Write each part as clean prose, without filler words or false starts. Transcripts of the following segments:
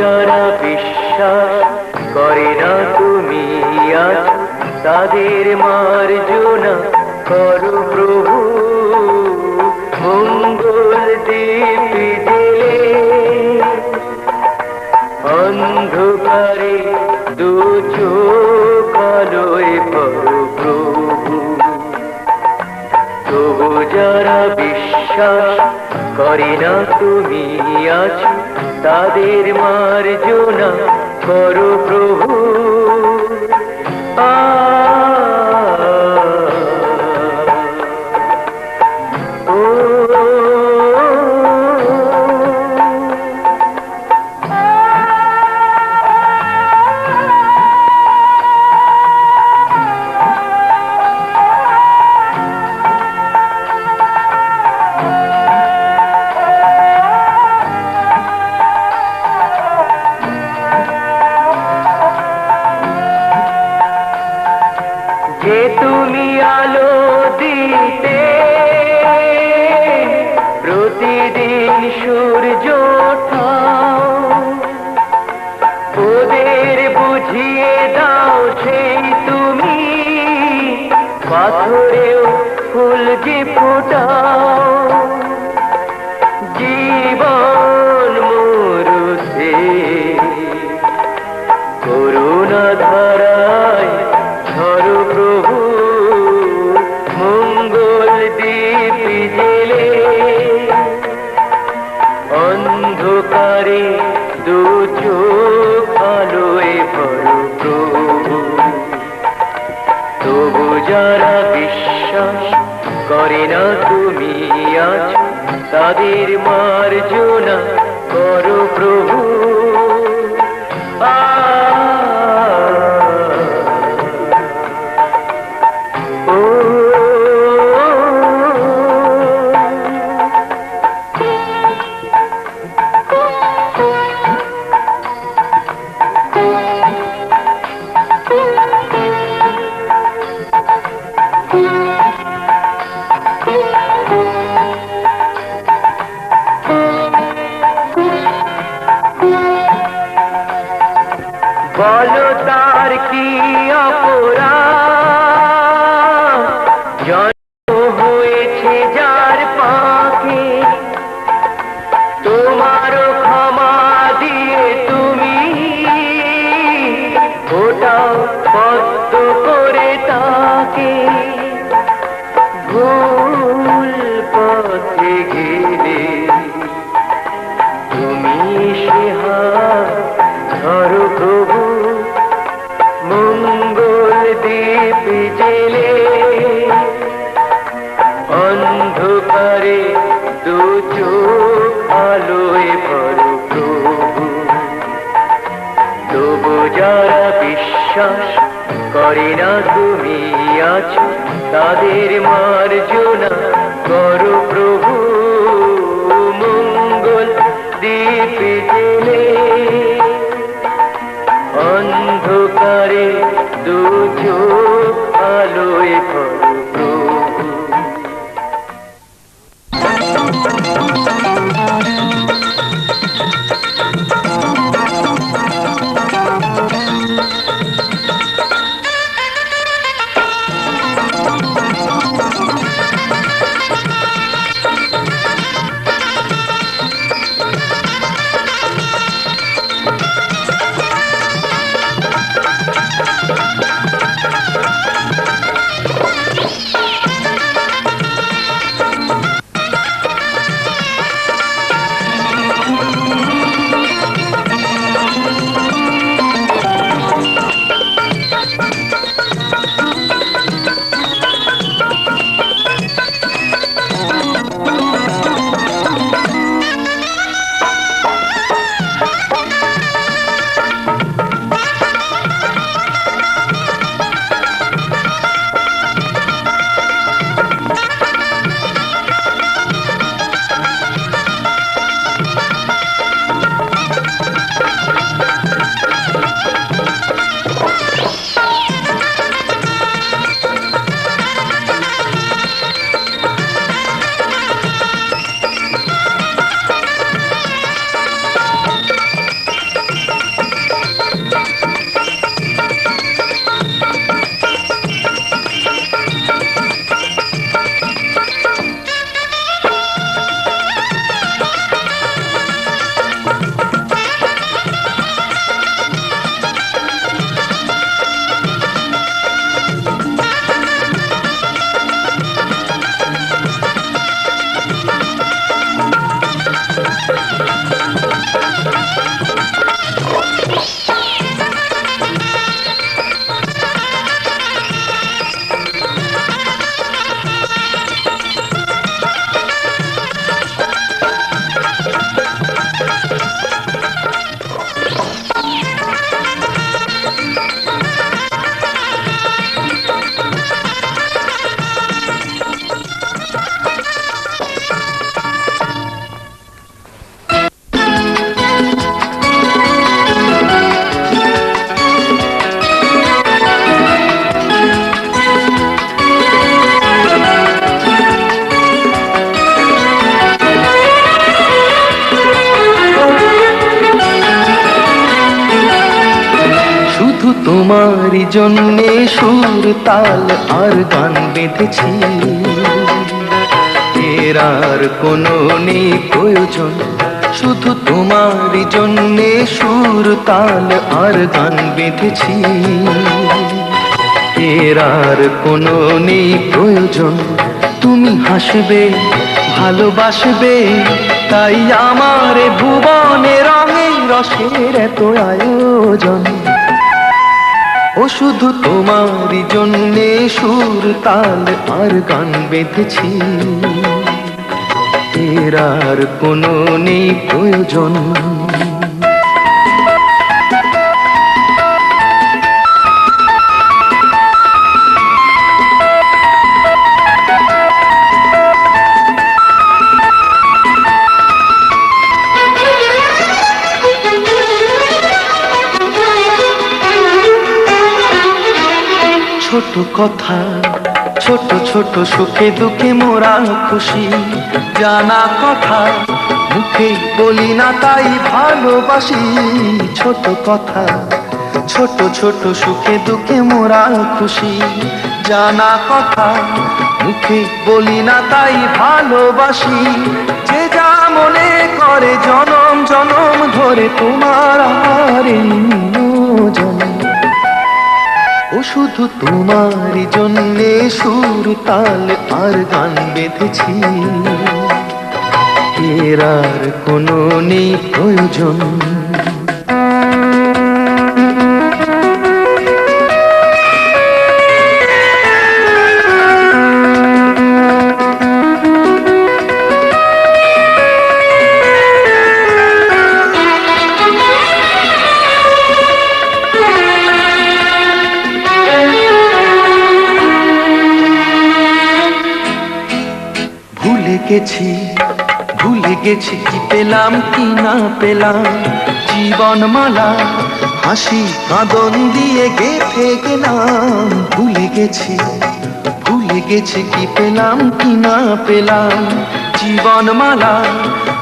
যারা বিশ্বাস করে না তুমি আছো, তাদের মার্জনা করো প্রভু। মঙ্গল দীপ জেলে অন্ধকারে দু চোখ আলোয় ভরো প্রভু। তবু যারা বিশ্বাস করে না তুমি আছো, তাদের মার্জনা করো প্রভু। যে তুমি আলো দিতে প্রতিদিন সূর্য ওঠাও, ওদের বুঝিয়ে দাও সেই তুমি পাথরেও ফুল যে ফোটাও। জীবন মরুতে করুণা ধারায় ধরো প্রভু। মঙ্গল দীপ জেলে অন্ধকারে দু চোখ আলোয় ভরো প্রভু। তবু যারা বিশ্বাস করে না তুমি আছো, তাদের মার্জনা করো প্রভু। বলো তার কি অপরাধ, জন্ম হয়েছে যার পাখি। তোমারও ক্ষমা দিয়ে তুমি ওটাও পদ্ম করে তাকে। ভুল পথে গেলে তুমি সে হাত ধরো প্রভু। মঙ্গল দীপ জেলে অন্ধকারে দু চোখ আলোয় ভরো প্রভু। তবু যারা বিশ্বাস করে না তুমি আছো, তাদের মার্জনা করো প্রভু। মঙ্গল দীপ জেলে অন্ধকারে দু চোখ আলোয় ভরো প্রভু। তোমারই জন্যে সুর তাল আর গান বেঁধেছি, এর আর কোনো নেই প্রয়োজন। শুধু তোমারই জন্যে সুর তাল আর গান বেঁধেছি, এর আর কোনো নেই প্রয়োজন। তুমি হাসবে, ভালোবাসবে, তাই আমার ভুবনে রঙে রসের এত আয়োজন। ও শুধু তোমারই জন্যে সুর তাল আর গান বেঁধেছি, এর আর কোনো নেই প্রয়োজন। ছোট কথা, ছোট ছোট সুখে দুঃখে মোরা খুশি, জানা কথা মুখে বলি না তাই ভালোবাসি। ছোট কথা, ছোট ছোট সুখে দুঃখে মোরা খুশি, জানা কথা মুখে বলি না তাই ভালোবাসি। যে যা মনে করে জনম জনম ধরে তোমার আমার নিয়োজন। ও শুধু তোমারই জন্যে সুর তাল আর গান বেঁধেছি, এর আর কোনো নেই প্রয়োজন। ভুলে গেছি কি পেলাম কি না পেলাম, জীবনমালা হাসি কাঁদন দিয়ে গেঁথে গেলাম। ভুলে গেছি কি পেলাম কি না পেলাম, জীবনমালা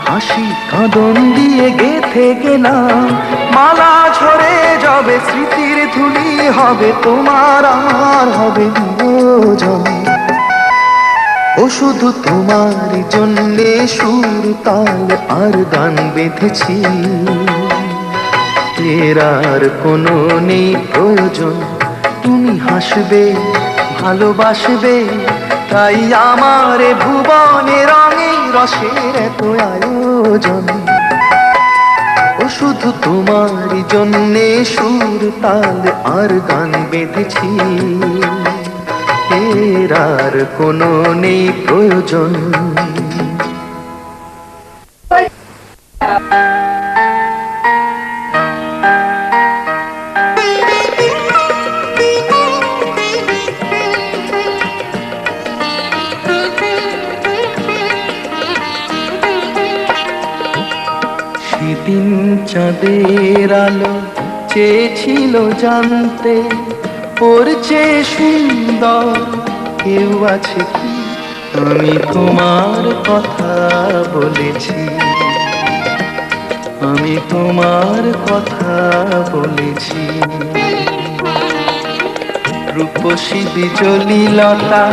হাসি কাঁদন দিয়ে গেঁথে গেলাম। মালা ঝরে যাবে স্মৃতির ধুলি হবে তোমার আমার হবে নিয়োজন। ও শুধু তোমারই জন্যে সুর তাল আর গান বেঁধেছি, এর আর কোনো নেই প্রয়োজন। তুমি হাসবে, ভালোবাসবে, তাই আমার ভুবনে রঙে রসের এত আয়োজন। ও শুধু তোমারই জন্যে সুর তাল আর গান বেঁধেছি, এর আর কোনো নেই প্রয়োজন। সেদিন চাঁদের আলো চেয়েছিল জানতে, ওর চেয়ে সুন্দর কেউ আছে কি? আমি তোমার কথা বলেছি, আমি তোমার কথা বলেছি। রূপসী বিজলি লতা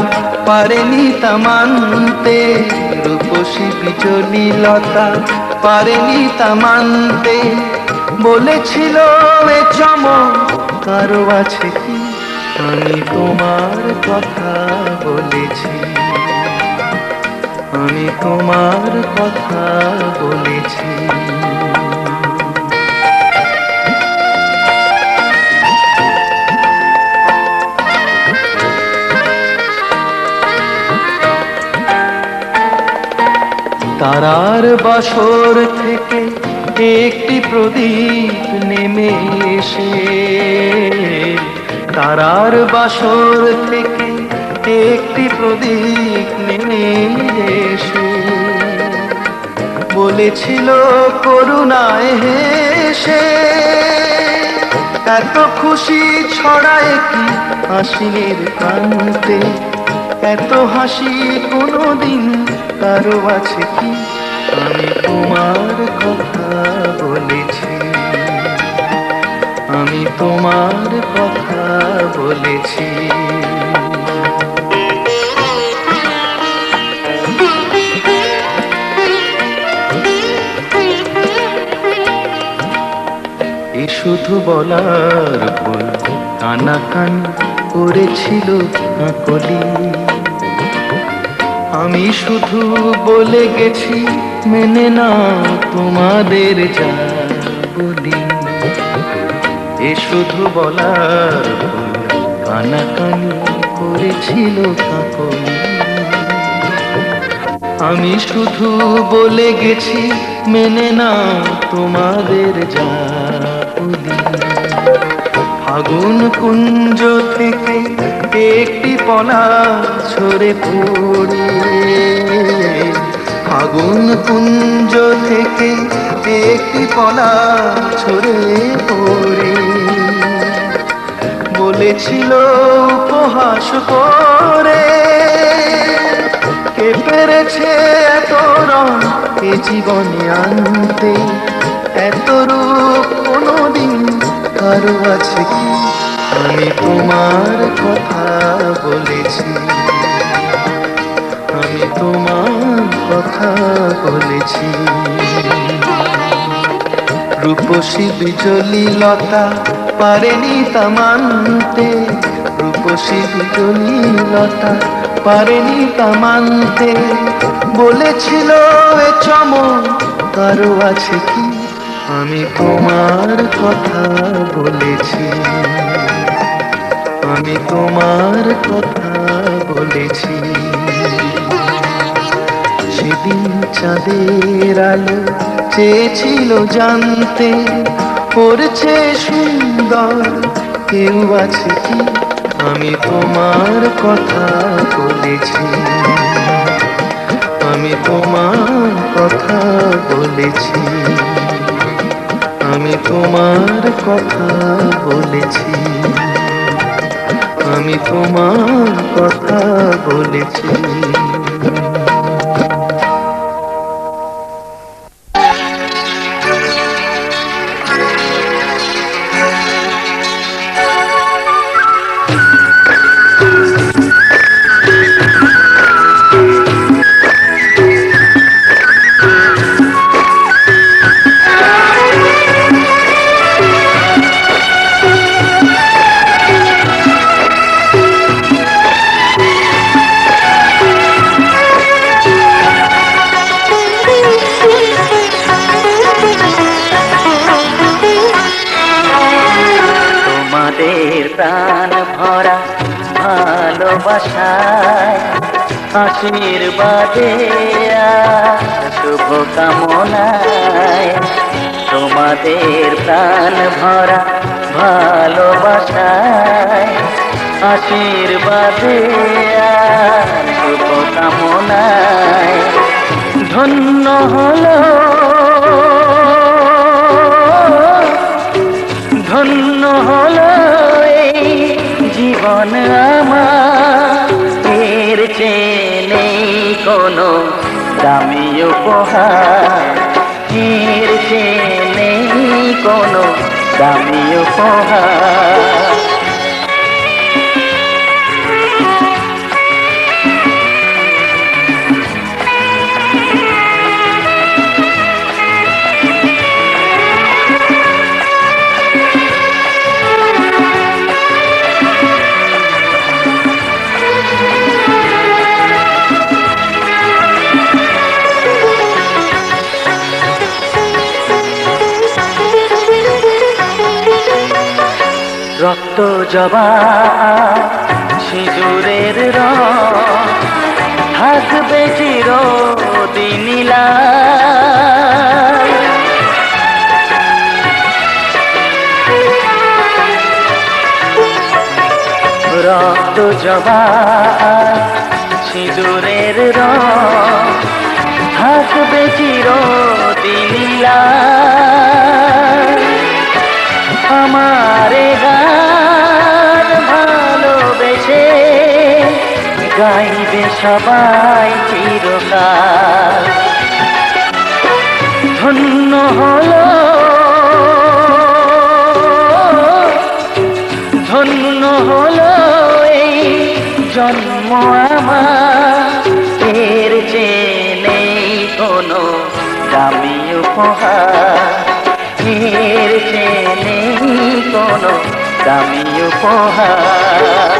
পারেনি তা মানতে, রূপসী বিজলি লতা পারেনি তা মানতে। বলেছিল এ চমক কারো আছে কি? আমি তোমার কথা বলেছি, আমি তোমার কথা বলেছি। তারার বাসর থেকে একটি প্রদীপ নেমে এসে, তারার বাসর থেকে একটি প্রদীপ নেমে এসে বলেছিল করুণায় হেসে, এত খুশি ছড়ায় কি হাসির কান্তে, এত হাসি কোনোদিন কারো আছে কি? আমি তোমার কথা বলেছি, আমি তোমার কথা শুধু বলার ভুল, কানাকানি করেছিল কাকলি। আমি শুধু বলে গেছি মেনে নাও তোমাদের যা বলি। এ শুধু বলার ভুল, কানাকানি করেছিল কাকলি। আমি শুধু বলে গেছি মেনে নাও তোমাদের যা বলি। ফাগুন কুঞ্জ থেকে একটি পলাশ ঝরে পড়ে, ফাগুন কুঞ্জ থেকে একটি পলাশ ঝরে পড়ে বলেছিল উপহাস করে, কে পেরেছে এত রং এ জীবনে আনতে, এত রূপ কোনোদিন কারো আছে কি? আমি তোমার কথা বলেছি, আমি তোমার কথা বলেছি। রূপসী বিজলি লতা পারেনি তা মানতে, রূপসী বিজলি লতা পারেনি তা মানতে, বলেছিল এ চমক কারো আছে কি? আমি তোমার কথা বলেছি, আমি তোমার কথা বলেছি। সেদিন চাঁদের আলো চেয়েছিল জানতে, পড়ছে সুন্দর কেউ আছে কি? আমি তোমার কথা বলেছি, আমি তোমার কথা বলেছি, আমি তোমার কথা বলেছি, আমি তোমার কথা বলেছি। প্রাণ ভরা ভালোবাসায়, আশীর্বাদে শুভ কামনায়, তোমাদের প্রাণ ভরা ভালোবাসায়, আশীর্বাদে শুভ কামনায় ধন্য হলো, ধন্য হলো জীবন আমার। এর চেয়ে নেই কোনো দামি উপহার, এর চেয়ে নেই কোনো দামি উপহার। রক্ত জবা সিঁদুরের রং থাকবে চিরদিন লাল। রক্ত জবা সিঁদুরের রং থাকবে চিরদিন লাল। আমারে গান ভালোবেসে গাইবে সবাই চিরকাল। ধন্য হলো, ধন্য হলো এই জন্ম আমার। এর চেয়ে নেই কোনো দামি উপহার, এর চেয়ে নেই কোনো দামি উপহার।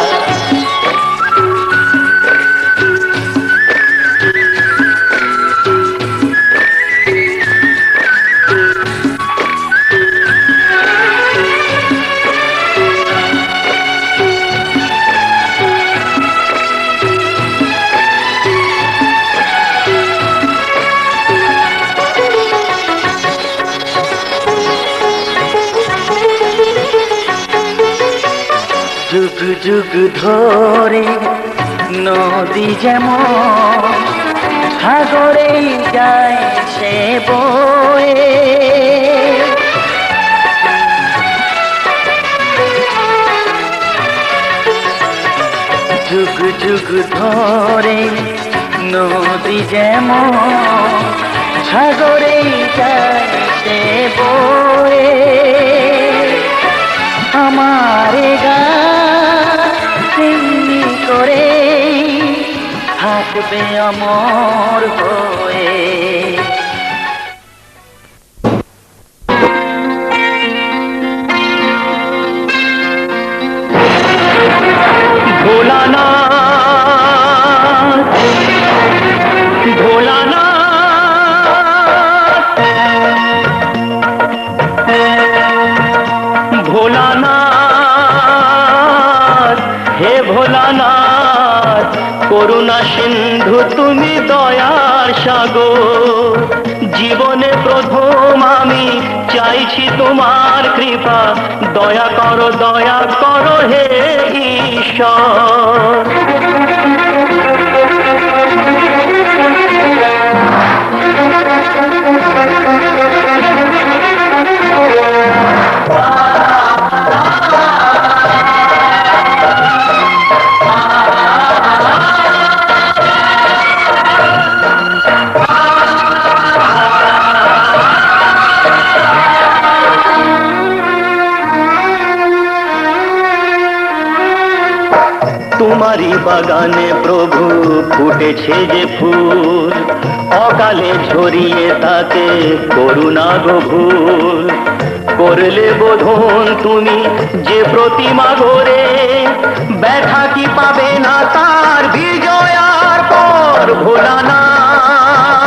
যুগ যুগ ধরে নদী যেমন সাগরে যায় সে বয়ে, যুগ যুগ ধরে নদী যেমন সাগরে যায় সে বয়ে, আমার গান তেমনি করে থাকবে অমর হয়ে। ভোলানাথ ভোলানাথ ভোলানাথ হে ভোলানাথ, করুণা সিন্ধু তুমি দয়ার সাগর। জীবনে প্রথম আমি চাইছি তোমার কৃপা, দয়া করো হে ঈশ্বর। তোমারই বাগানে প্রভু ফুটেছে যে ফুল, অকালে ঝরিয়ে তাতে করুণা গভুর। করলে বোধন তুমি যে প্রতিমা গড়ে, ব্যথা কি পাবে না তার বিজয়ার পর। ভোলানাথ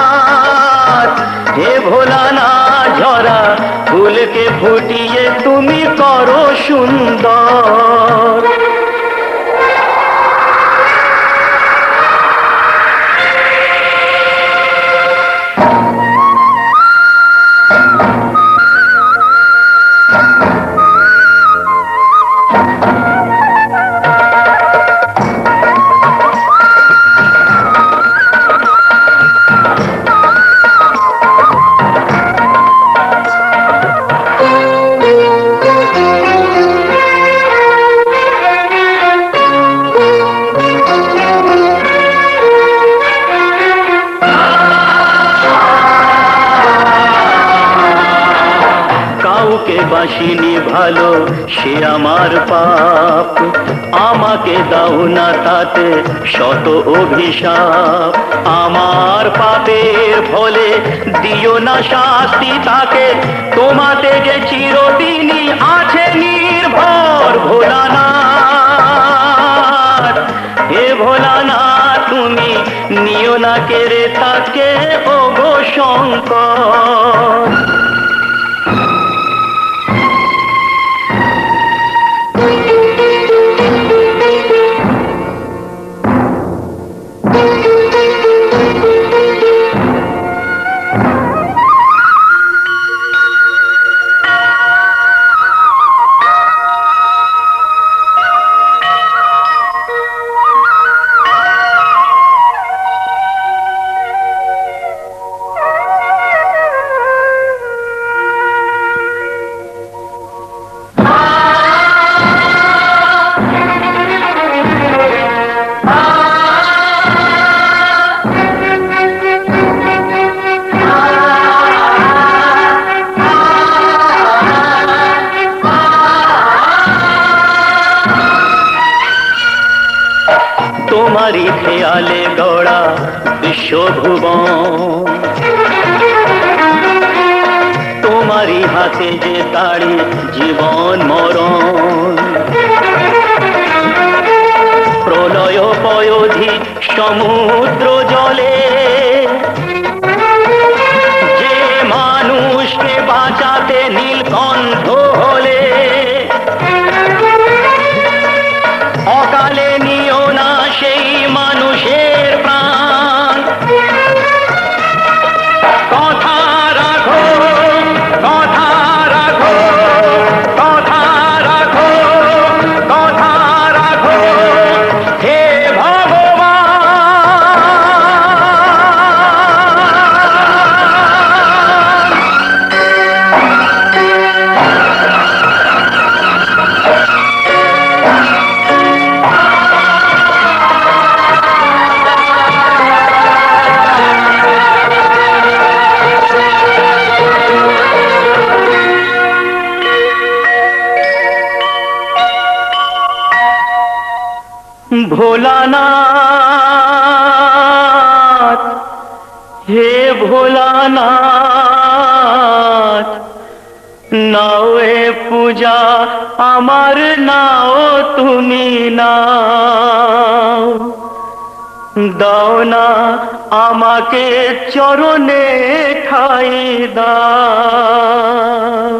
হে ভোলানাথ, ঝরা ফুলকে ফুটিয়ে তুমি করো সুন্দর। বাসিনি ভালো সে আমার পাপ, আমাকে দাও না তাতে শত অভিশাপ। আমার পাপের ফলে দিও না শাস্তি তাকে, তোমাতে যে চিরদিনই আছে নির্ভর। ভোলানাথ হে ভোলানাথ, তুমি নিও না কেড়ে তাকে ওগো শঙ্কর। তোমারই খেয়ালে গড়া বিশ্বভুবন, তোমার তোমারই হাতে যে তাড়ি জীবন মরণ। প্রলয় পয়োধি সমুদ্র জলে যে মানুষকে বাঁচাতে নীলকণ্ঠ হলে, অকালে নিও না সেই মানুষের প্রাণ। কথা রাখো, কথা রাখো, কথা রাখো, কথা রাখো, হে ভগবান। ভোলানাথ, হে ভোলানাথ, নাও এ পূজা আমার, নাও তুমি নাও। দাও না আমাকে চরণে ঠাই দাও।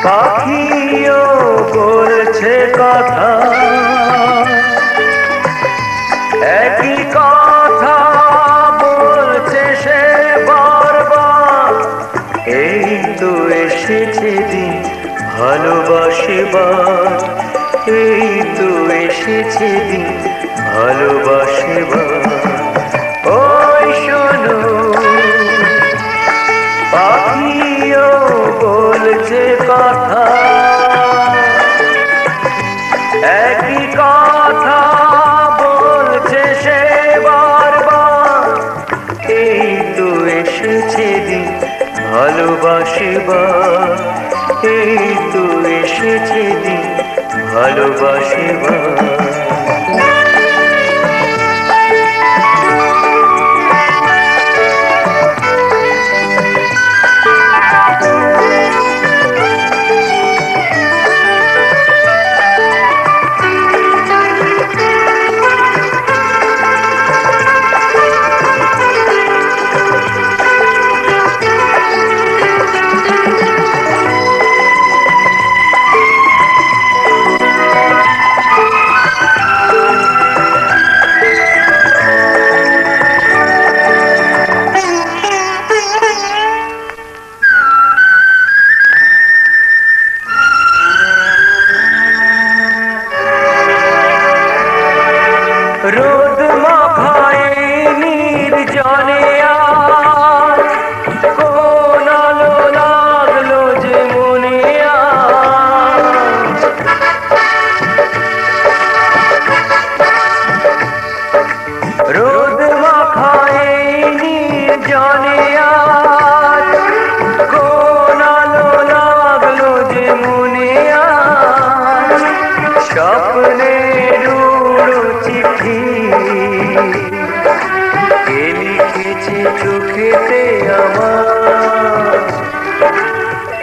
পাখিও বলছে কথা, একই কথা বলছে সে বারবার। এই তো এসেছে দিন ভালোবাসিবার, এই তো এসেছে দিন ভালোবাসিবার। ওই শোনো পাখিও বলছে কথা, একই কথা বলছে সে বারবার। এই তো এসেছে দিন ভালোবাসিবার, এই তো এসেছে দিন ভালোবাসিবার।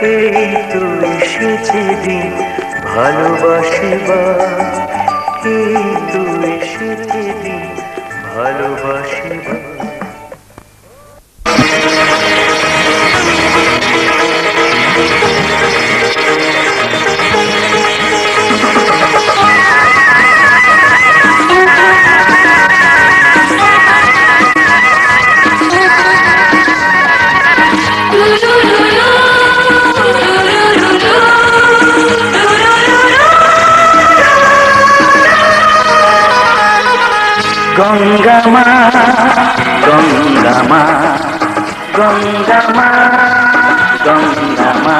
এই তো এসেছে দিন ভালোবাসিবার, এই তো এসেছে দিন ভালোবাসিবার। গঙ্গা মা, গঙ্গা মা, গঙ্গা মা, গঙ্গা মা,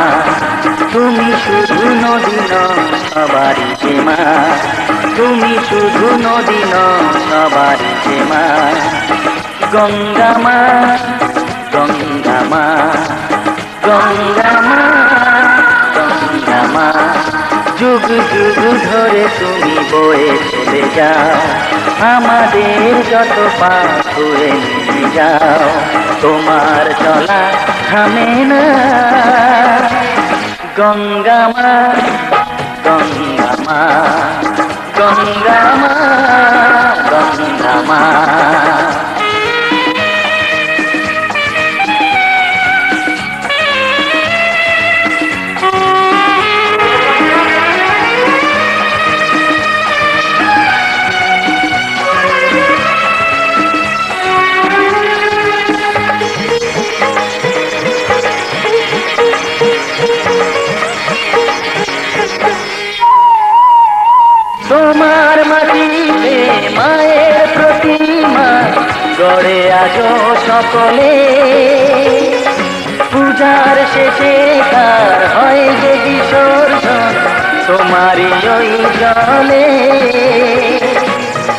তুমি শুধু নদী নও সবারই যে মা, তুমি শুধু নদী নও সবারই যে মা। গঙ্গা মা, গঙ্গা মা, গঙ্গা মা, গঙ্গা মা, যুগ যুগ ধরে তুমি বয়ে চলে যাও, আমাদের যত পাপ ধুয়ে নিয়ে যাও, তোমার চলা থামে না। গঙ্গা মা, গঙ্গা মা, গঙ্গা মা, গঙ্গা মা। তোমার মাটিতে মায়ের প্রতিমা গড়ে আজো সকলে, পূজার শেষে তার হয় যে বিসর্জন তোমারই ওই জলে।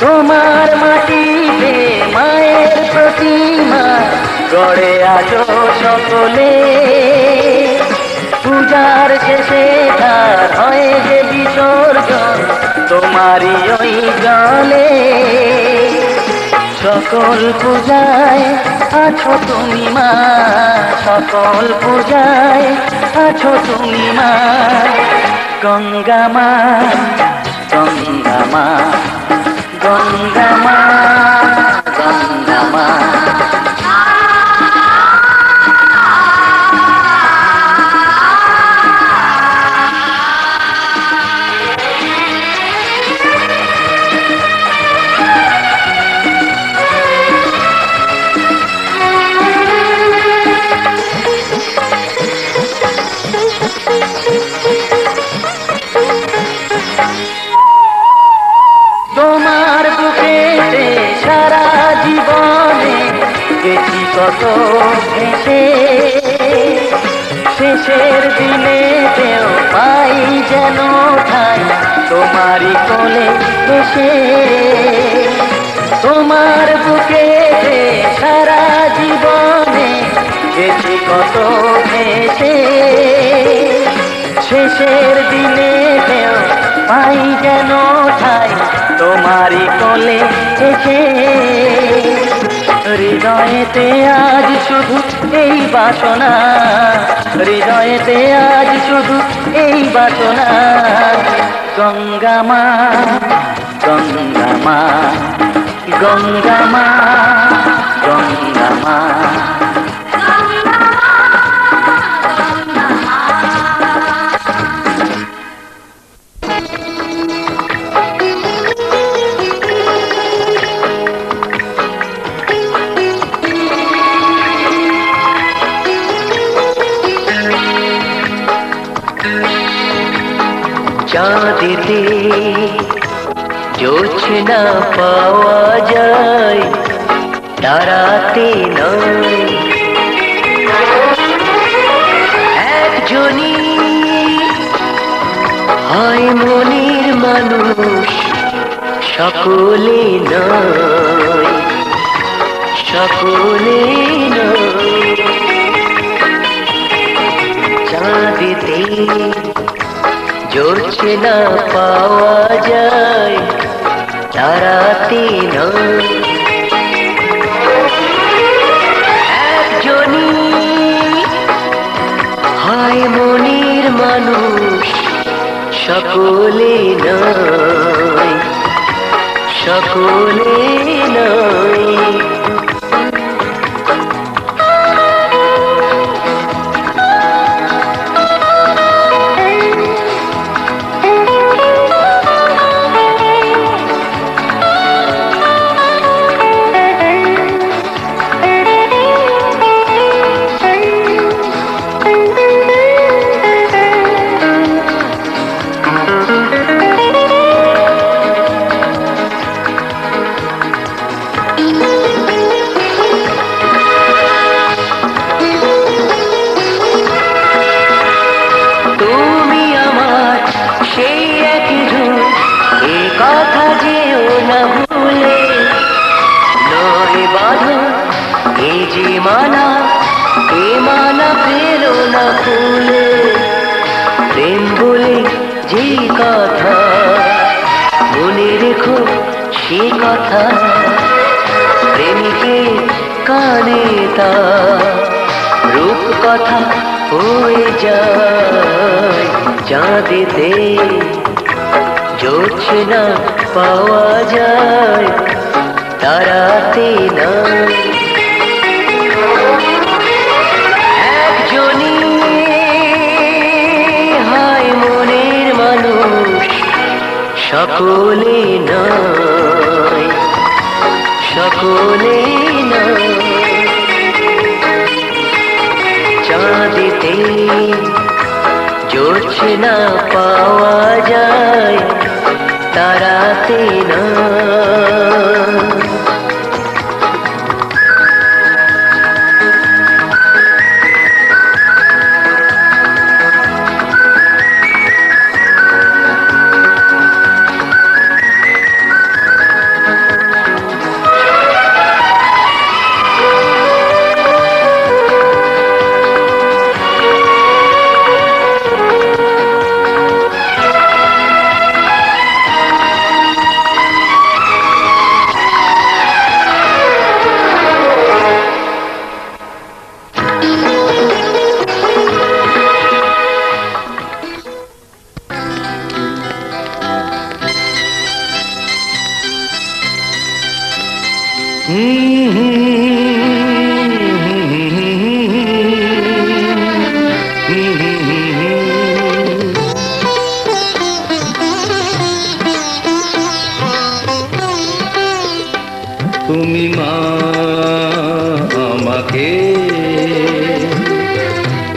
তোমার মাটিতে মায়ের প্রতিমা গড়ে আজো সকলে, পূজার শেষে তার হয় যে বিসর্জন তোমারই ওই জলে। সকল পূজায় আছো তুমি মা, সকল পূজায় আছো তুমি মা। গঙ্গা মা, গঙ্গা মা, গঙ্গা মা, গঙ্গা মা। তোমার বুকেতে সারা জীবনে গেছি কত ভেসে, শেষের দিনেতেও পাই যেন ঠাই তোমারই কোলে এসে। তোমার বুকেতে সারা জীবনে গেছি কত ভেসে, শেষের দিনেতেও পাই যেন ঠাই তোমারই কোলে এসে। হৃদয়েতে আজ শুধু এই বাসনা, হৃদয়েতে আজ শুধু এই বাসনা। গঙ্গা মা, গঙ্গা মা, গঙ্গা মা, গঙ্গা মা। চাঁদেতে জোছনা পাওয়া যায়, তারাতে নয়। একজনই হয় মনের মানুষ, সকলে নয়, সকলে নয়। চাঁদেতে জোছনা পাওয়া যায়, তারাতে নয়। একজনই হয় মন মানুষ সকলে নয়, সকলে নয়। তুমি আমার সেই একই রূপ, এ কথা যেও না ভুলে। নয় বাঁধন এ যে মানা, এ মানা ফেলো না ভুলে। প্রেম বলে যে কথা মনে রেখো সে কথা, প্রেমিকে কানে তা রূপ কথা হয়ে যায় চাঁদেতে। জোছনা পাওয়া যায় তারাতে না। একজনই হয় মনের মানুষ সকলে নয়, সকলে নয়। চাঁদেতে জোছনা পাওয়া যায় তারাতে না। তুমি মা আমাকে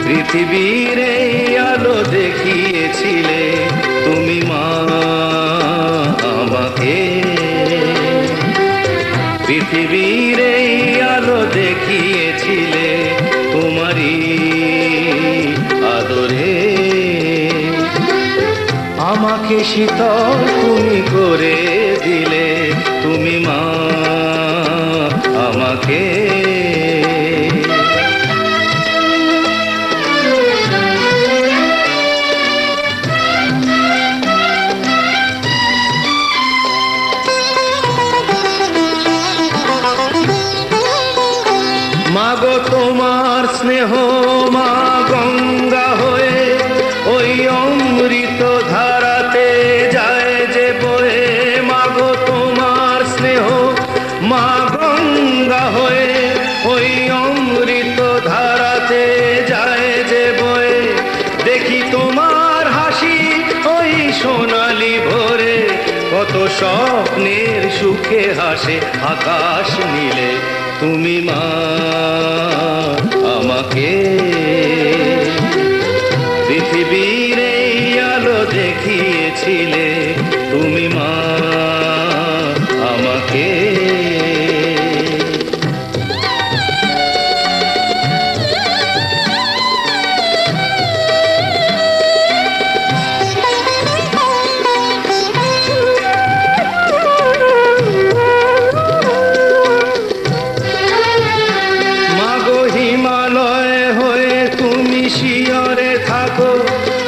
পৃথিবীর এই আলো দেখিয়েছিলে। তুমি মা আমাকে পৃথিবীর এই আলো দেখিয়েছিলে। তোমারই আদরে আমাকে শীতল তুমি করে দিলে। তুমি মা আমাকে মাগো তোমার স্নেহ মা গঙ্গা হয়ে ওই অমৃত ধারাতে যায় যে বয়ে। মাগো তোমার স্নেহ মা গঙ্গা হয়ে ওই অমৃত ধারাতে যায় যে বয়ে। দেখি তোমার হাসি ওই সোনালি ভোরে, কত স্বপ্নের সুখে হাসে আকাশ নীলে। তুমি মা আমাকে পৃথিবীর এই আলো দেখিয়েছিলে। তুমি মা আমাকে শিয়রে থাকো,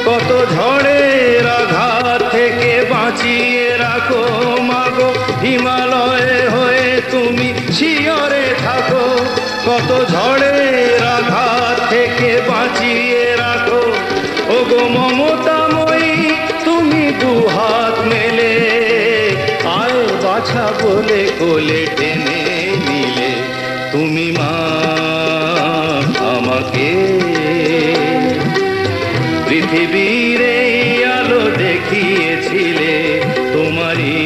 কত ঝড়ের আঘাত থেকে বাঁচিয়ে রাখো। মাগো হিমালয়ে হয়ে তুমি শিয়রে থাকো, কত ঝড়ের আঘাত থেকে বাঁচিয়ে রাখো। ও গো মমতাময়ী তুমি দুহাত মেলে আয় বাছা বলে কোলে টেনে নিলে তুমি মা আমাকে পৃথিবীর এই আলো দেখিয়েছিলে তোমারই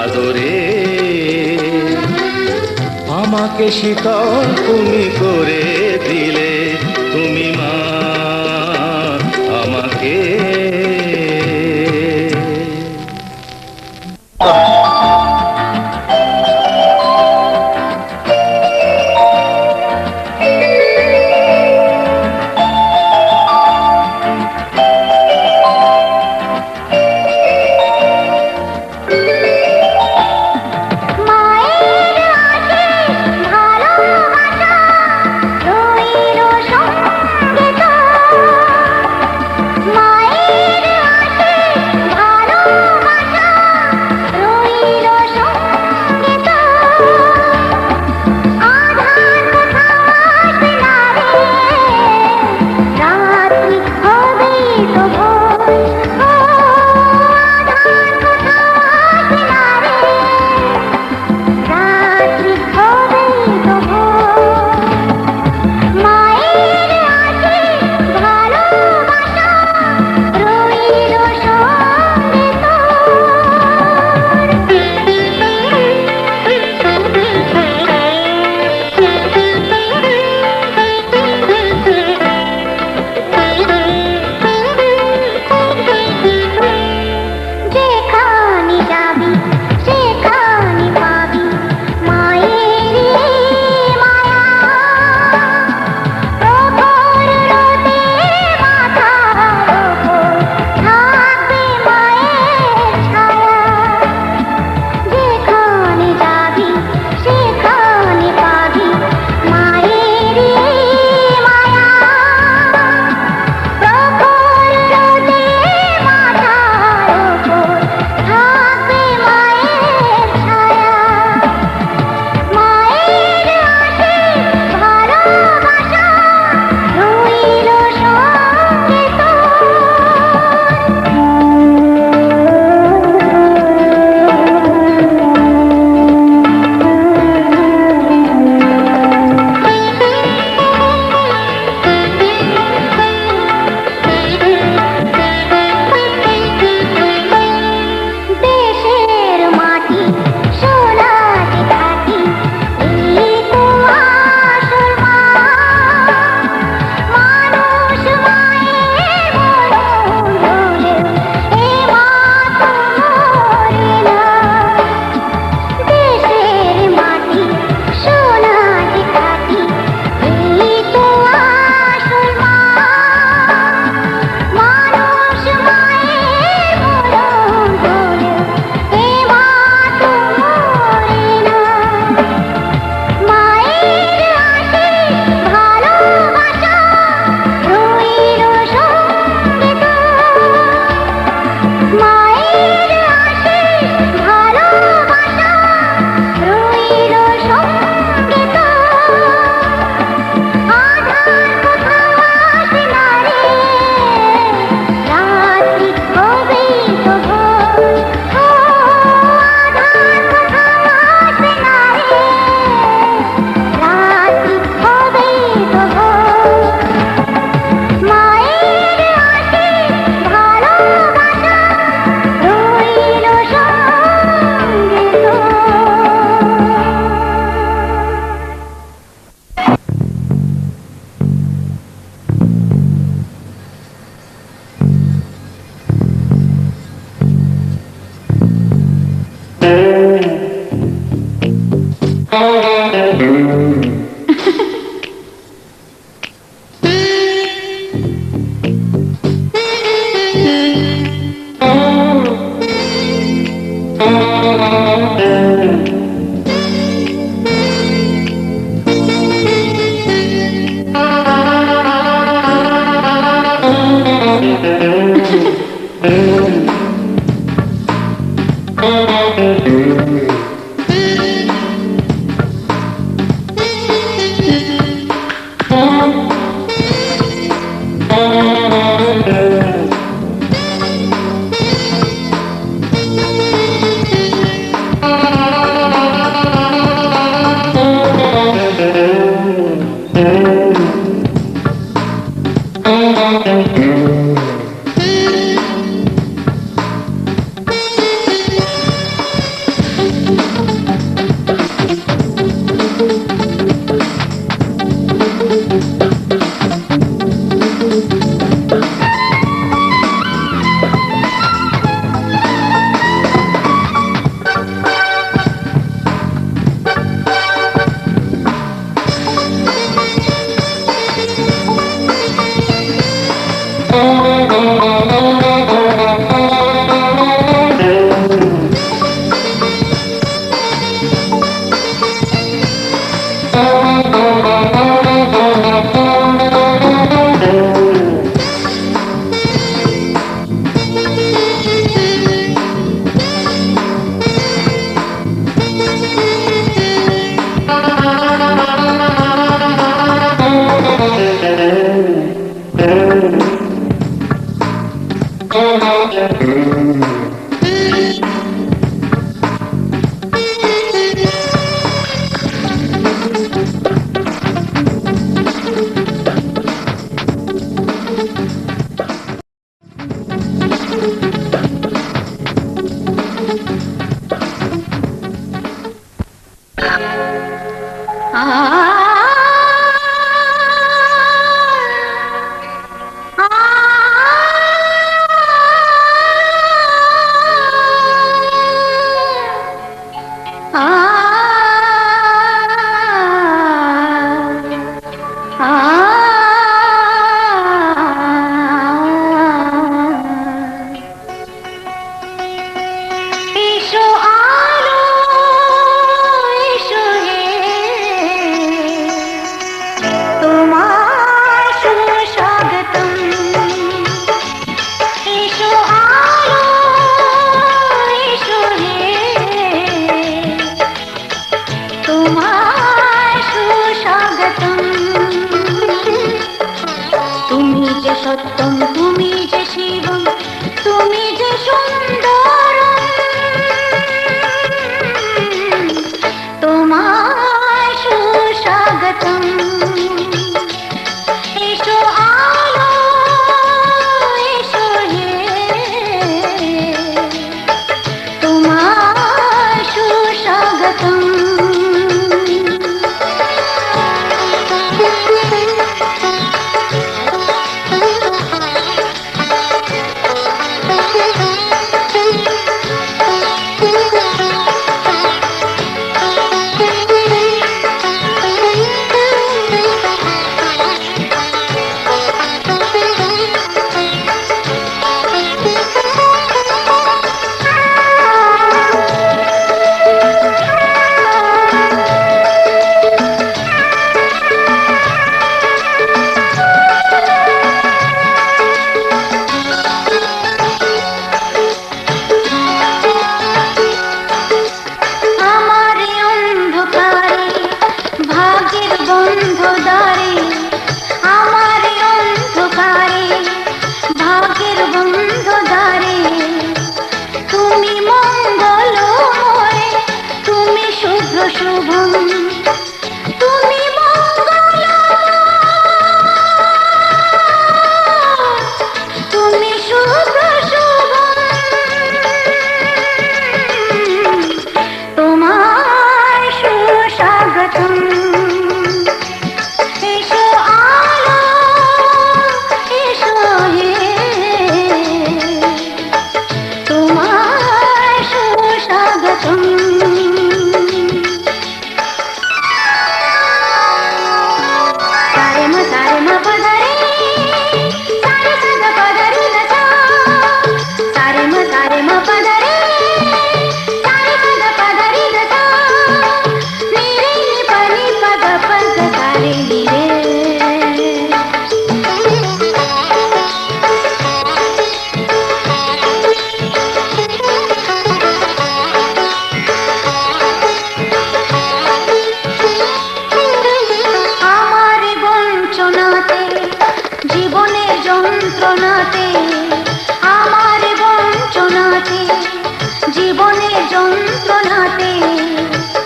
আদরে আমাকে শীতল তুমি করে দিলে তুমি মা আমাকে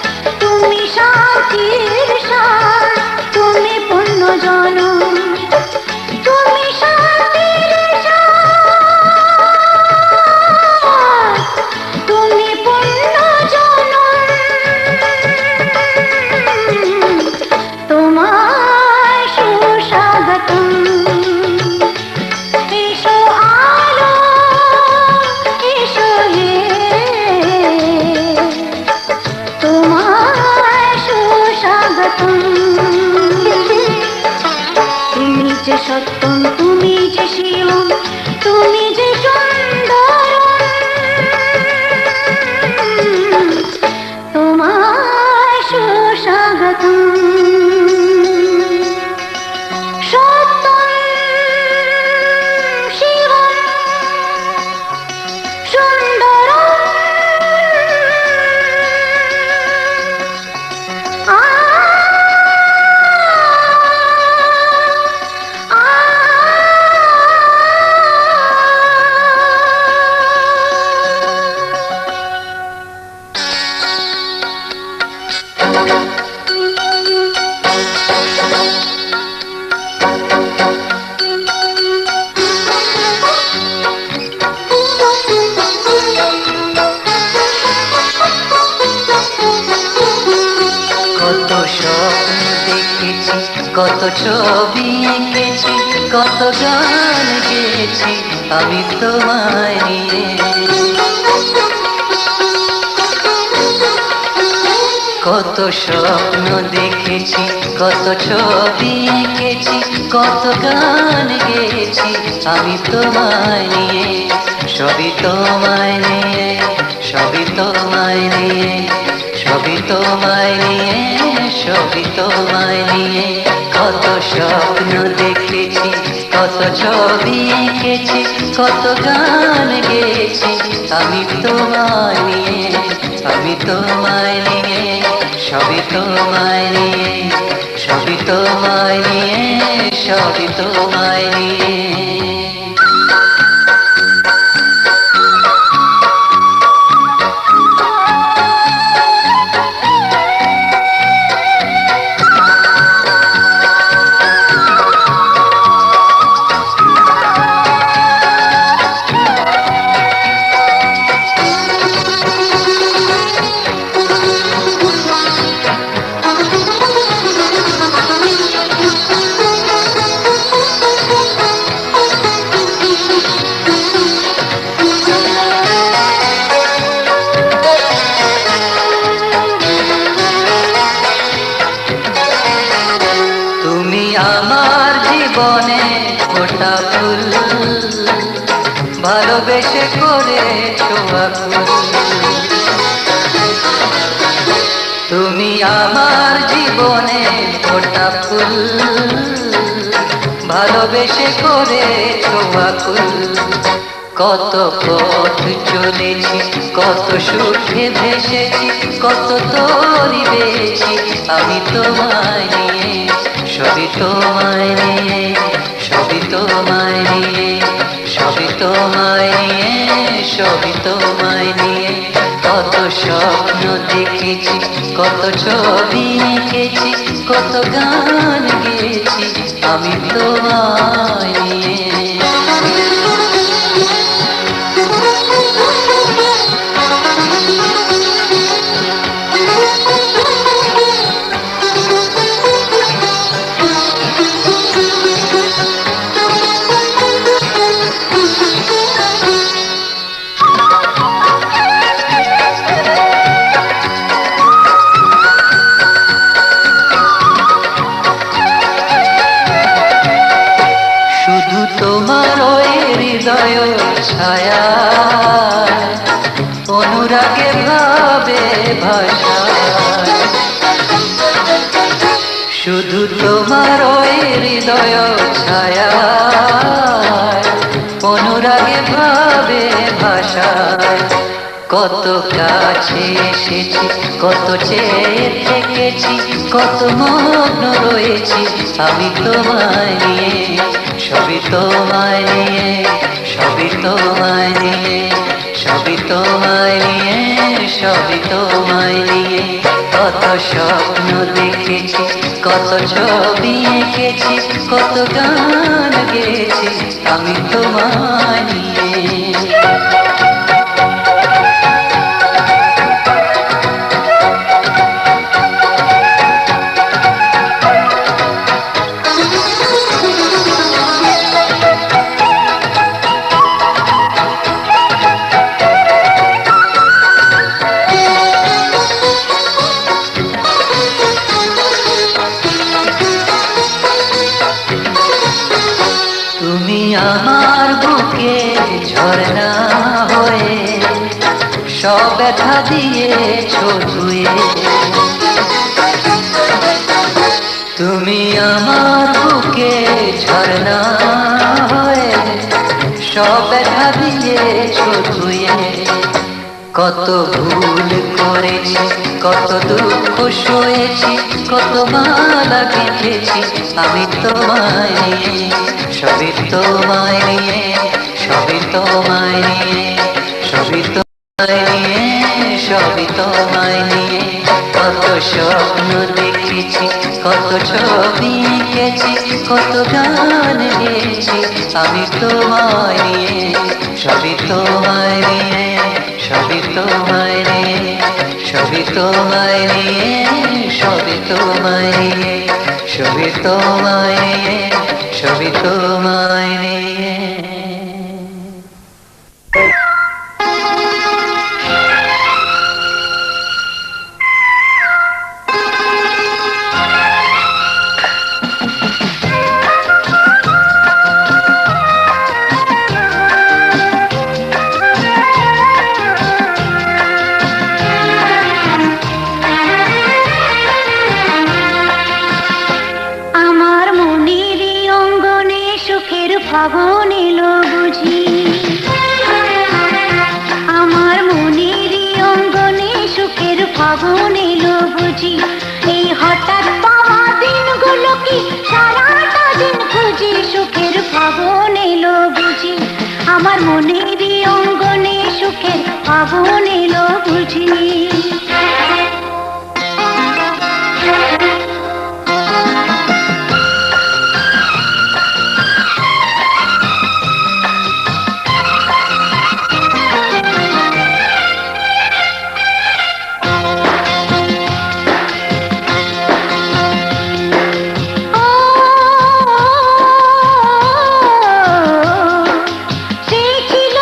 তুমি শান্তির তুমি যে শিবম, তুমি যে সুন্দর, তোমায় সুস্বাগতম। সত্যম শিবম সুন্দরম। কত স্বপ্ন দেখেছি, কত ছবি এঁকেছি, কত গান গেয়েছি আমি তোমায় নিয়ে। কত স্বপ্ন দেখেছি, কত ছবি এঁকেছি, কত গান গেয়েছি আমি তোমায় নিয়ে। সবই তোমায় নিয়ে, সবই তোমায় নিয়ে, সবই তোমায় নিয়ে, সবই তোমায় নিয়ে। কত স্বপ্ন দেখেছি, কত ছবি এঁকেছি, কত গান গেয়েছি আমি তোমায় নিয়ে, আমি তোমায় নিয়ে। সবই তোমায় নিয়ে, সবই তোমায় নিয়ে, সবই তোমায় নিয়ে। আমার জীবনে ফোটা ফুল, ভালোবেসে করে ছোঁয়া ফুল। তুমি আমার জীবনে ফোটা ফুল, ভালোবেসে করে ছোঁয়া ফুল। কত পথ চলেছি, কত সুখে ভেসেছি, কত তরি বেয়েছি আমি তোমায় নিয়ে। সবই তোমায় নিয়ে, সবই তোমায় নিয়ে, সবই তোমায় নিয়ে, সবই তোমায় নিয়ে। কত স্বপ্ন দেখেছি, কত ছবি এঁকেছি, কত গান গেয়েছি আমি তোমায় নিয়ে। তোমার ওই হৃদয় ছায়া অনুরাগে ভাবে ভাষা, শুধু তোমার ওই হৃদয় ছায়া অনুরাগে ভাবে ভাষা। কত কাছে এসেছি, কত চেয়ে থেকেছি, কত মগ্ন রয়েছি আমি তোমায় নিয়ে। সবই তোমায় নিয়ে, সবই তোমায় নিয়ে, সবই তোমায় নিয়ে, সবই তোমায় নিয়ে। কত স্বপ্ন দেখেছি, কত ছবি এঁকেছি, কত গান গেয়েছি আমি তোমায় নিয়ে। তুমি আমার বুকে ঝরনা হয়ে সব ব্যথা দিয়েছ ধুয়ে। তুমি আমার বুকে ঝরনা হয়ে সব ব্যথা দিয়েছ ধুয়ে। কত ভুল করেছি, কত দুঃখ সয়েছি, কত মালা গেঁথেছি আমি তোমায় নিয়ে, সবই তোমায় নিয়ে, সবই তোমায় নিয়ে, সবই তোমায় নিয়ে, সবই তোমায় নিয়ে। কত স্বপ্ন দেখেছি, কত ছবি এঁকেছি, কত গান গেয়েছি আমি তোমায় নিয়ে, সবই তোমায় নিয়ে, সবই তোমায় নিয়ে, সবই তোমায় নিয়ে, সবই তোমায় নিয়ে, সবই তোমায় নিয়ে, সবই তোমায় নিয়ে। ফাগুন এলো বুঝি, আমার মনের অঙ্গনে সুখের ফাগুন এলো বুঝি। এই হঠাৎ পাওয়া দিনগুলো কি সারাটা দিন খুঁজি, সুখের ফাগুন এলো বুঝি। আমার মনের অঙ্গনে সুখের ফাগুন এলো বুঝি। সেই ছিল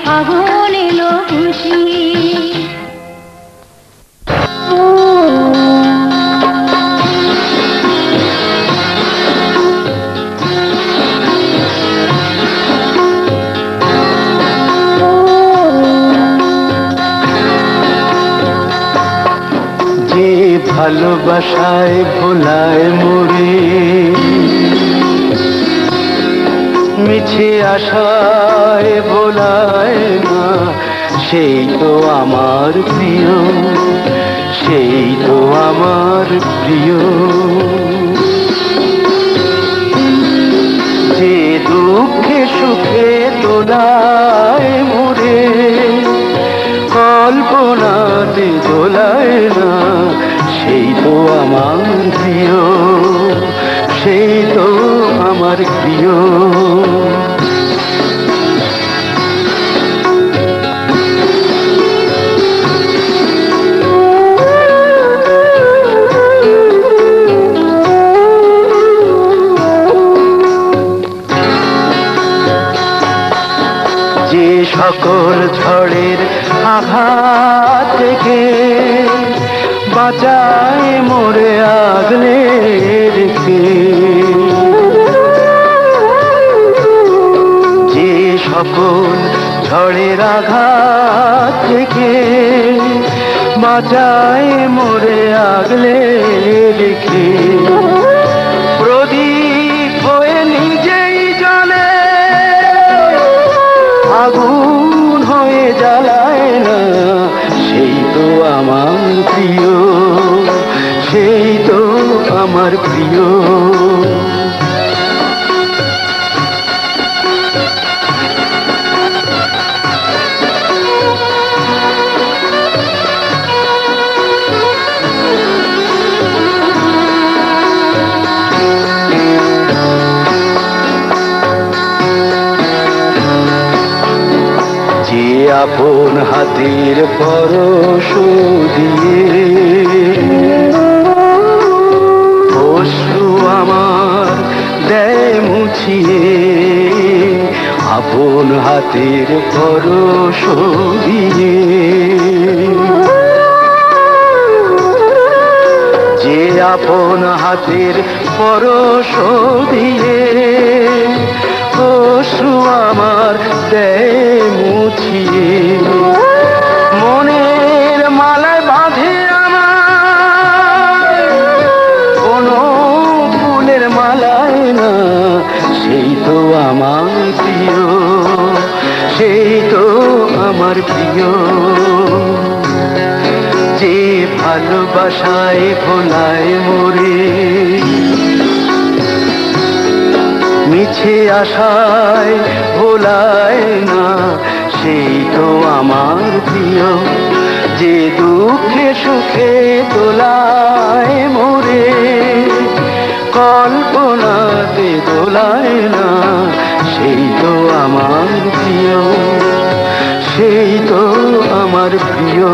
ফাগুন এলো খুশি। যে ভালোবাসায় ভোলায় মরে, মিছে আশায় ভোলায় না, সেই তো আমার প্রিয়, সেই তো আমার প্রিয়। যে দুঃখে সুখে দোলায় মরে, কল্পনাতে দোলায় না, সেই তো আমার প্রিয়, সেই তো আমার প্রিয়। যে সকল ঝড়ের আঘাত থেকে বাঁচায় মোরে আগলে রেখে, যে সকল ঝড়ের আঘাত থেকে বাঁচায় মোরে আগলে রেখে, প্রদীপ হয়ে নিজেই জানে আগুন হয়ে জ্বালায় না, সেই তো আমার প্রিয়, সেই তো আমার প্রিয়। যে আপন হাতের পরশ দিয়ে অশ্রু আমার দেয় মুছিয়ে, আপন হাতের পরশ দিয়ে, যে আপন হাতের পরশ দিয়ে অশ্রু আমার দেয় মুছিয়ে, মনের মালায় বাঁধে আমার কোনো ফুলের মালায় না, সেই তো আমার প্রিয়, সেই তো আমার প্রিয়। যে ভালোবাসায় ভোলায় মরে, মিছে আশায় ভোলায় না, সেই তো আমার প্রিয়। যে দুঃখে সুখে দোলায় মোরে, কল্পনাতে দোলায় না, সেই তো আমার প্রিয়, সেই তো আমার প্রিয়।